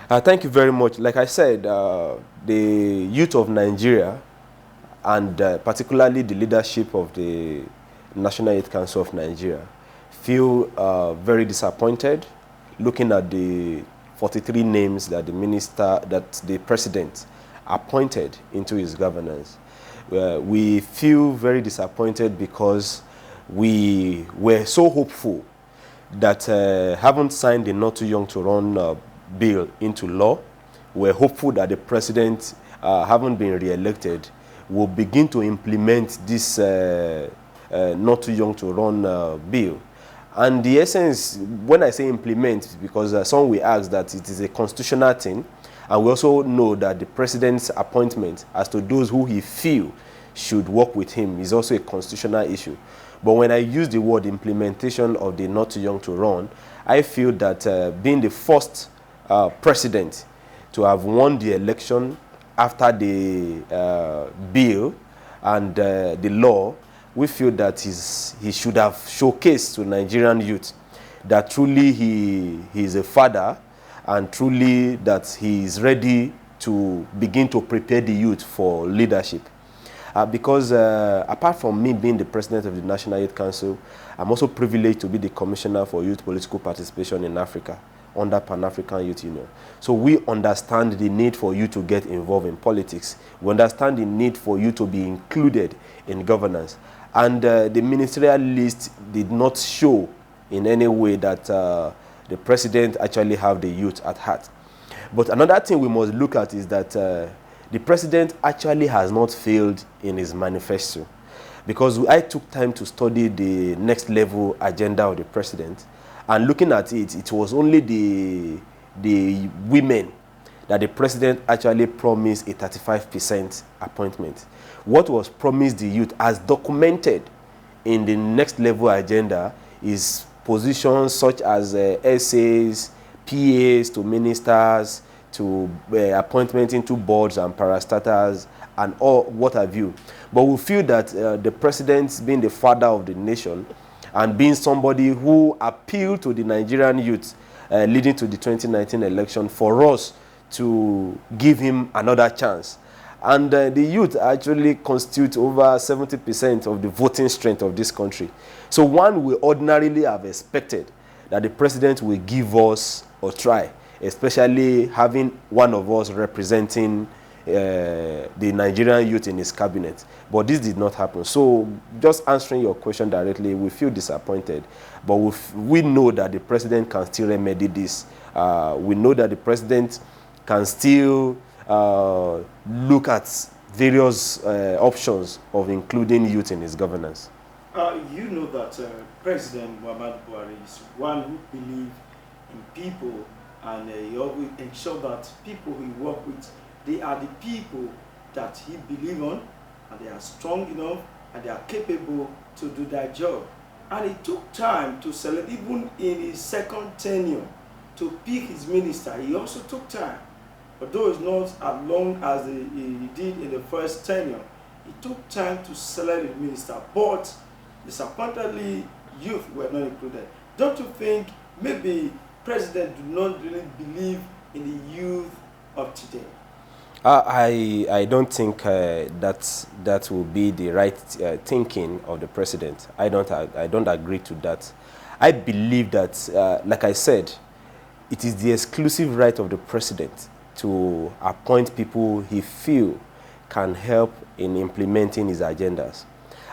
Thank you very much. Like I said, the youth of Nigeria and particularly the leadership of the National Youth Council of Nigeria feel very disappointed looking at the 43 names that the president appointed into his governance. We feel very disappointed because we were so hopeful that haven't signed the Not Too Young to Run bill into law. We're hopeful that the president, haven't been re-elected, will begin to implement this Not Too Young to Run bill. And the essence, when I say implement, because some will ask that it is a constitutional thing, and we also know that the president's appointment as to those who he feel should work with him is also a constitutional issue. But when I use the word implementation of the Not Too Young to Run, I feel that being the first president to have won the election after the bill and the law, we feel that he should have showcased to Nigerian youth that truly he is a father and truly that he is ready to begin to prepare the youth for leadership. Because apart from me being the president of the National Youth Council, I'm also privileged to be the commissioner for youth political participation in Africa under Pan-African Youth Union. So we understand the need for you to get involved in politics. We understand the need for you to be included in governance. And the ministerial list did not show in any way that the president actually have the youth at heart. But another thing we must look at is that the president actually has not failed in his manifesto, because I took time to study the next level agenda of the president, and looking at it, it was only the women that the president actually promised a 35% appointment. What was promised the youth, as documented in the next level agenda, is positions such as essays, PAs to ministers, to appointment into boards and parastatals and all what have you. But we feel that the president, being the father of the nation and being somebody who appealed to the Nigerian youth leading to the 2019 election, for us to give him another chance. And the youth actually constitute over 70% of the voting strength of this country. So one will ordinarily have expected that the president will give us a try, especially having one of us representing the Nigerian youth in his cabinet. But this did not happen. So just answering your question directly, we feel disappointed. But we know that the president can still remedy this. We know that the president can still look at various options of including youth in his governance. You know that President Muhammad Buhari is one who believes in people, and he always ensures that people he work with, they are the people that he believes on, and they are strong enough, and they are capable to do their job. And it took time to select, even in his second tenure, to pick his minister. He also took time. Although it's not as long as he did in the first tenure, it took time to select his minister. But disappointingly, youth were not included. Don't you think maybe president do not really believe in the youth of today? I don't think that will be the right thinking of the president. I don't agree to that. I believe that, like I said, it is the exclusive right of the president to appoint people he feel can help in implementing his agendas.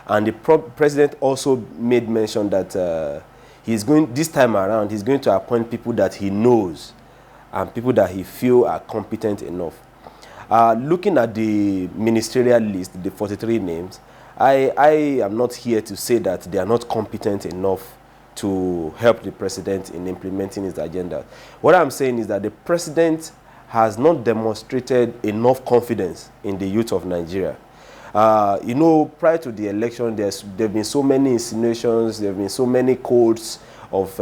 And the president also made mention that he's going, this time around, he's going to appoint people that he knows and people that he feel are competent enough. Looking at the ministerial list, the 43 names, I am not here to say that they are not competent enough to help the president in implementing his agenda. What I'm saying is that the president has not demonstrated enough confidence in the youth of Nigeria. You know, prior to the election, there have been so many insinuations, there have been so many quotes of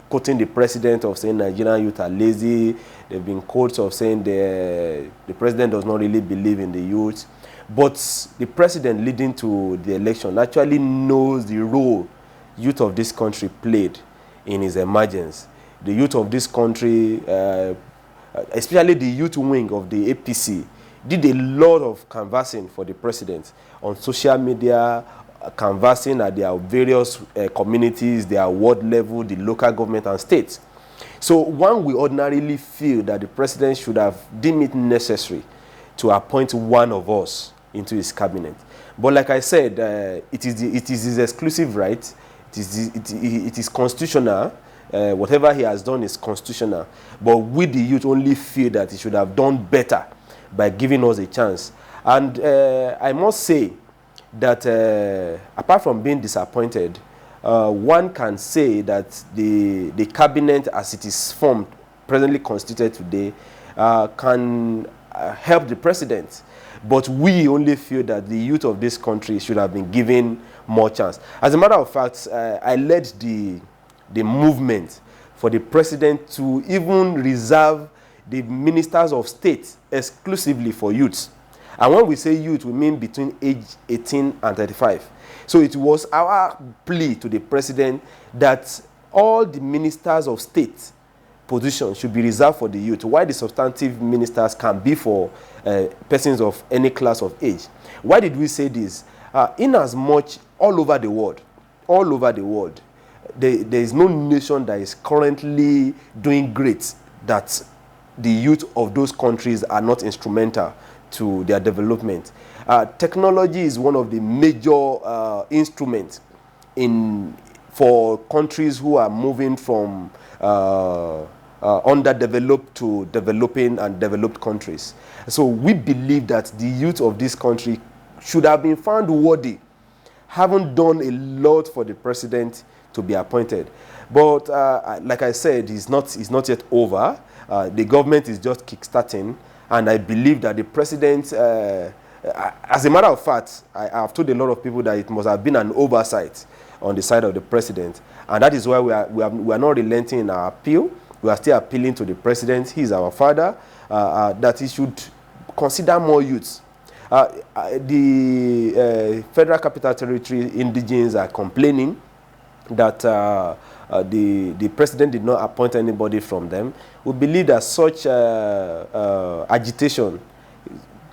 quoting the president of saying Nigerian youth are lazy. There have been quotes of saying the president does not really believe in the youth. But the president leading to the election actually knows the role youth of this country played in his emergence. the youth of this country, especially the youth wing of the APC, did a lot of canvassing for the president on social media, canvassing at their various communities, their ward level, the local government and states. So one will ordinarily feel that the president should have deemed it necessary to appoint one of us into his cabinet. But like I said, it is his exclusive right. It is constitutional. Whatever he has done is constitutional. But we, the youth, only feel that he should have done better by giving us a chance. And I must say that apart from being disappointed, one can say that the cabinet as it is formed, presently constituted today, can help the president. But we only feel that the youth of this country should have been given more chance. As a matter of fact, I led the movement for the president to even reserve the ministers of state exclusively for youths. And when we say youth, we mean between age 18 and 35. So it was our plea to the president that all the ministers of state positions should be reserved for the youth, while the substantive ministers can be for persons of any class of age. Why did we say this? In as much all over the world, there is no nation that is currently doing great that the youth of those countries are not instrumental to their development. Technology is one of the major instruments for countries who are moving from underdeveloped to developing and developed countries. So we believe that the youth of this country should have been found worthy, having done a lot for the president to be appointed. But like I said, it's not yet over. The government is just kickstarting, and I believe that the president, as a matter of fact, I have told a lot of people that it must have been an oversight on the side of the president, and that is why we are not relenting in our appeal. We are still appealing to the president. He is our father, that he should consider more youths. The Federal Capital Territory indigenes are complaining that the president did not appoint anybody from them. We believe that such agitation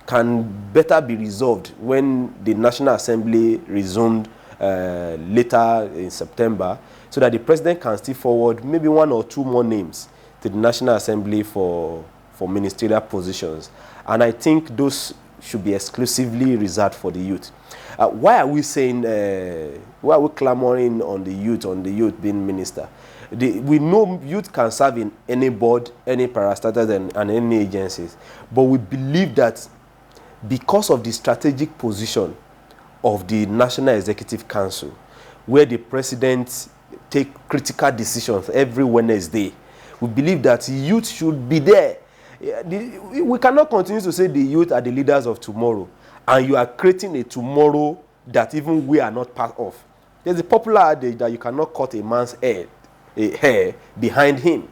can better be resolved when the National Assembly resumed later in September, so that the president can still forward maybe one or two more names to the National Assembly for ministerial positions. And I think those should be exclusively reserved for the youth. Why are we saying, why are we clamoring on the youth being minister? We know youth can serve in any board, any parastatals and any agencies. But we believe that because of the strategic position of the National Executive Council, where the president take critical decisions every Wednesday, we believe that youth should be there. We cannot continue to say the youth are the leaders of tomorrow, and you are creating a tomorrow that even we are not part of. There's a popular adage that you cannot cut a man's hair behind him.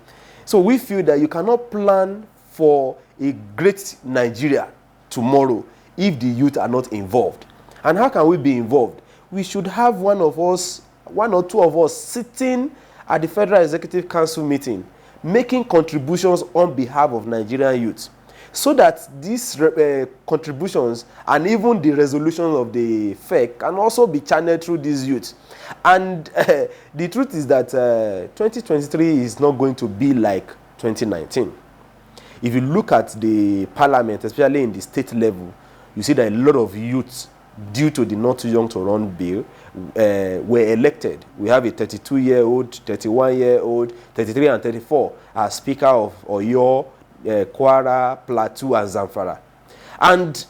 So we feel that you cannot plan for a great Nigeria tomorrow if the youth are not involved. And how can we be involved? We should have one or two of us sitting at the Federal Executive Council meeting, making contributions on behalf of Nigerian youth, so that these contributions and even the resolutions of the FEC can also be channeled through these youth. And the truth is that 2023 is not going to be like 2019. If you look at the parliament, especially in the state level, you see that a lot of youths, due to the Not Too Young to Run bill, were elected. We have a 32-year-old, 31-year-old, 33 and 34 as Speaker of Oyo, Kwara, Plateau and Zamfara. And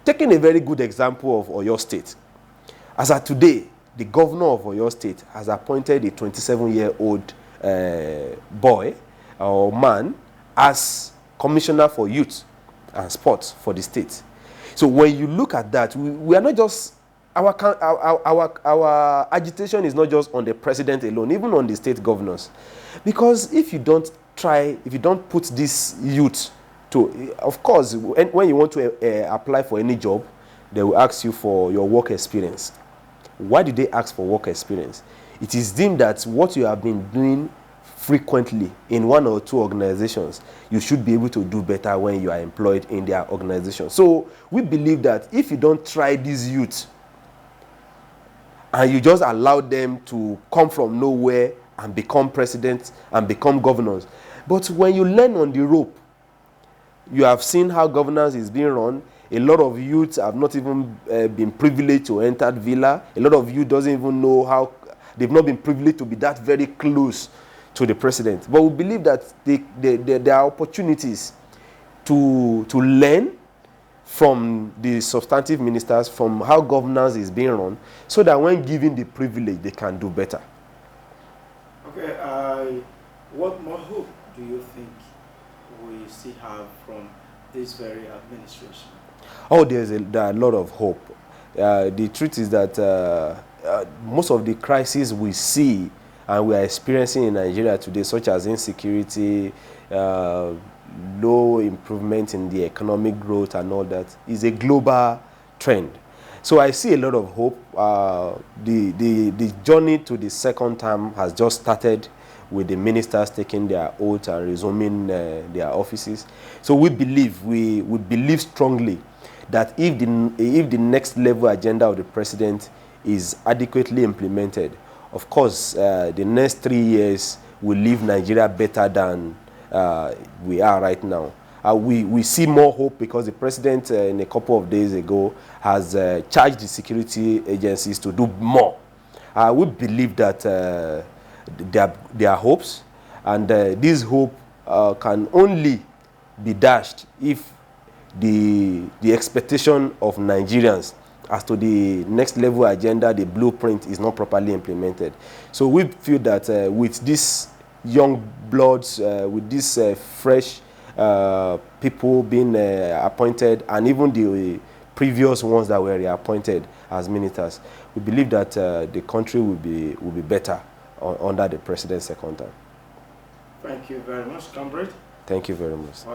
taking a very good example of Oyo State, as of today, the governor of Oyo State has appointed a 27-year-old boy or man as commissioner for youth and sports for the state. So when you look at that, we are not just, our agitation is not just on the president alone, even on the state governors. Because if you don't put this youth to, of course, when you want to apply for any job, they will ask you for your work experience. Why did they ask for work experience? It is deemed that what you have been doing frequently in one or two organizations, you should be able to do better when you are employed in their organization. So we believe that if you don't try these youth and you just allow them to come from nowhere and become presidents and become governors, but when you learn on the rope, you have seen how governance is being run. A lot of youths have not even been privileged to enter villa. A lot of youth doesn't even know how, they've not been privileged to be that very close to the president. But we believe that there are opportunities to learn from the substantive ministers, from how governance is being run, so that when given the privilege, they can do better. Okay, what more hope do you think we still have from this very administration? Oh, there are a lot of hope. The truth is that most of the crises we see and we are experiencing in Nigeria today, such as insecurity, low improvement in the economic growth and all that, is a global trend. So I see a lot of hope. The journey to the second term has just started with the ministers taking their oath and resuming their offices. So we believe strongly that if the next level agenda of the president is adequately implemented, of course, the next 3 years will leave Nigeria better than we are right now. We see more hope because the president, in a couple of days ago, has charged the security agencies to do more. We believe that there are hopes, and this hope can only be dashed if the expectation of Nigerians as to the next level agenda, the blueprint, is not properly implemented. So we feel that with these young bloods, with these fresh people being appointed, and even the previous ones that were reappointed as ministers, we believe that the country will be better under the president's second term. Thank you very much, comrade. Thank you very much.